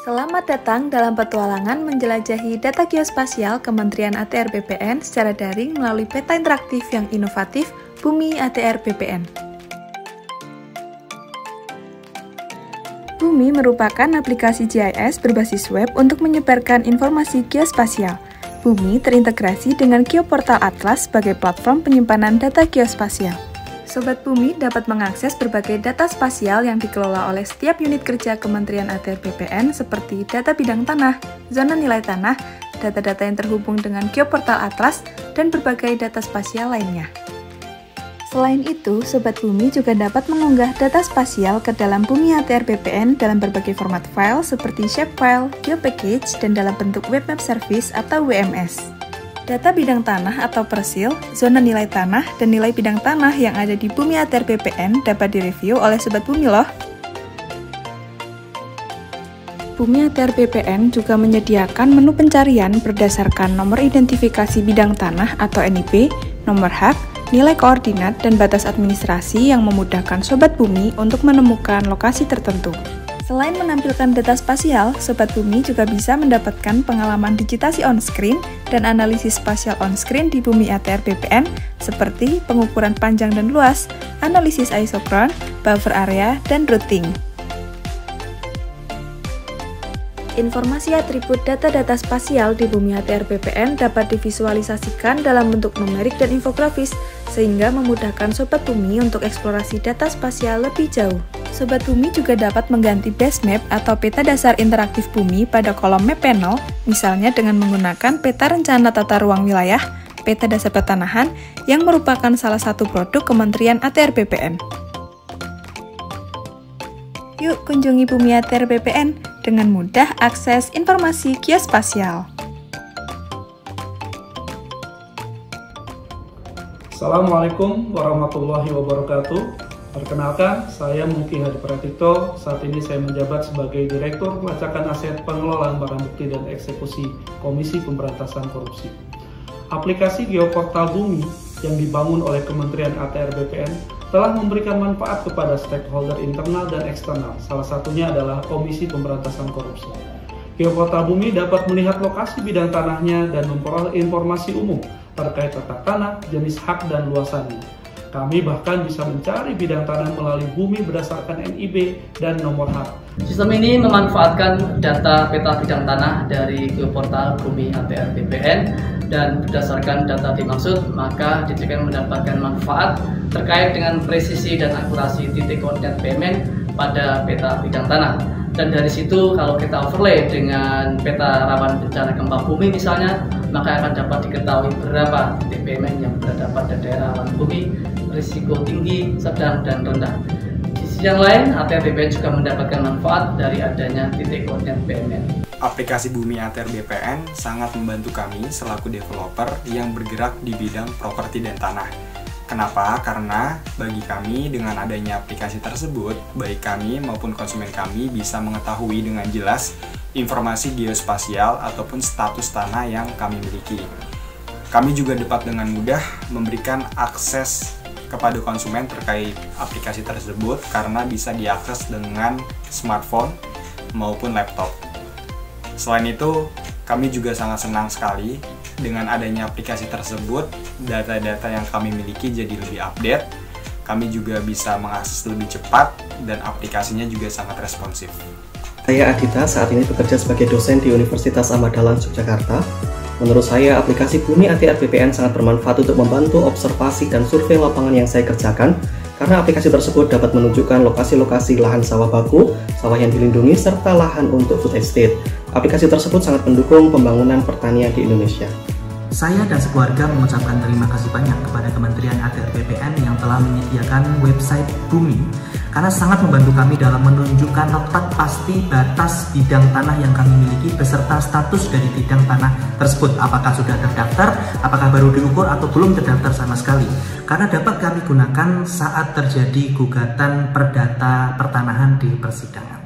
Selamat datang dalam petualangan menjelajahi data geospasial Kementerian ATR BPN secara daring melalui peta interaktif yang inovatif Bumi ATR BPN. Bumi merupakan aplikasi GIS berbasis web untuk menyebarkan informasi geospasial. Bumi terintegrasi dengan Geoportal Atlas sebagai platform penyimpanan data geospasial. Sobat Bumi dapat mengakses berbagai data spasial yang dikelola oleh setiap unit kerja Kementerian ATR BPN seperti data bidang tanah, zona nilai tanah, data-data yang terhubung dengan Geoportal Atlas, dan berbagai data spasial lainnya. Selain itu, Sobat Bumi juga dapat mengunggah data spasial ke dalam Bumi ATR BPN dalam berbagai format file seperti shapefile, geopackage, dan dalam bentuk web map service atau WMS. Data bidang tanah atau persil, zona nilai tanah, dan nilai bidang tanah yang ada di Bumi ATR BPN dapat direview oleh Sobat Bumi loh. Bumi ATR BPN juga menyediakan menu pencarian berdasarkan nomor identifikasi bidang tanah atau NIB, nomor hak, nilai koordinat, dan batas administrasi yang memudahkan Sobat Bumi untuk menemukan lokasi tertentu. Selain menampilkan data spasial, Sobat Bumi juga bisa mendapatkan pengalaman digitasi on-screen dan analisis spasial on-screen di Bumi ATR BPN seperti pengukuran panjang dan luas, analisis isochron, buffer area, dan routing. Informasi atribut data-data spasial di Bumi ATR BPN dapat divisualisasikan dalam bentuk numerik dan infografis, sehingga memudahkan Sobat Bumi untuk eksplorasi data spasial lebih jauh. Sobat Bumi juga dapat mengganti base map atau peta dasar interaktif Bumi pada kolom map panel, misalnya dengan menggunakan peta rencana tata ruang wilayah, peta dasar pertanahan, yang merupakan salah satu produk Kementerian ATR BPN. Yuk kunjungi Bumi ATR BPN dengan mudah akses informasi geospasial. Assalamualaikum warahmatullahi wabarakatuh. Perkenalkan, saya Muki Hadi Pratikto. Saat ini saya menjabat sebagai Direktur Pelacakan Aset Pengelolaan Barang Bukti dan Eksekusi Komisi Pemberantasan Korupsi. Aplikasi Geoportal Bumi yang dibangun oleh Kementerian ATR BPN telah memberikan manfaat kepada stakeholder internal dan eksternal, salah satunya adalah Komisi Pemberantasan Korupsi. Geoportal Bumi dapat melihat lokasi bidang tanahnya dan memperoleh informasi umum terkait tata tanah, jenis hak, dan luasannya. Kami bahkan bisa mencari bidang tanah melalui Bumi berdasarkan NIB dan nomor hak. Sistem ini memanfaatkan data peta bidang tanah dari Geoportal Bumi ATR BPN dan berdasarkan data dimaksud, maka DJPN mendapatkan manfaat terkait dengan presisi dan akurasi titik koordinat BMN pada peta bidang tanah. Dan dari situ kalau kita overlay dengan peta rawan bencana gempa bumi misalnya, maka akan dapat diketahui berapa titik BMN yang berada pada daerah rawan bumi, risiko tinggi, sedang, dan rendah. Di sisi yang lain, ATR BPN juga mendapatkan manfaat dari adanya titik koordinat BMN. Aplikasi Bumi ATR BPN sangat membantu kami selaku developer yang bergerak di bidang properti dan tanah. Kenapa? Karena bagi kami dengan adanya aplikasi tersebut, baik kami maupun konsumen kami bisa mengetahui dengan jelas informasi geospasial ataupun status tanah yang kami miliki. Kami juga dapat dengan mudah memberikan akses kepada konsumen terkait aplikasi tersebut karena bisa diakses dengan smartphone maupun laptop. Selain itu, kami juga sangat senang sekali dengan adanya aplikasi tersebut, data-data yang kami miliki jadi lebih update, kami juga bisa mengakses lebih cepat, dan aplikasinya juga sangat responsif. Saya Adita, saat ini bekerja sebagai dosen di Universitas Ahmad Dahlan, Yogyakarta. Menurut saya, aplikasi Bumi ATR BPN sangat bermanfaat untuk membantu observasi dan survei lapangan yang saya kerjakan, karena aplikasi tersebut dapat menunjukkan lokasi-lokasi lahan sawah baku, sawah yang dilindungi, serta lahan untuk food estate. Aplikasi tersebut sangat mendukung pembangunan pertanian di Indonesia. Saya dan sekeluarga mengucapkan terima kasih banyak kepada Kementerian ATR BPN yang telah menyediakan website Bumi, karena sangat membantu kami dalam menunjukkan letak pasti batas bidang tanah yang kami miliki beserta status dari bidang tanah tersebut, apakah sudah terdaftar, apakah baru diukur atau belum terdaftar sama sekali, karena dapat kami gunakan saat terjadi gugatan perdata pertanahan di persidangan.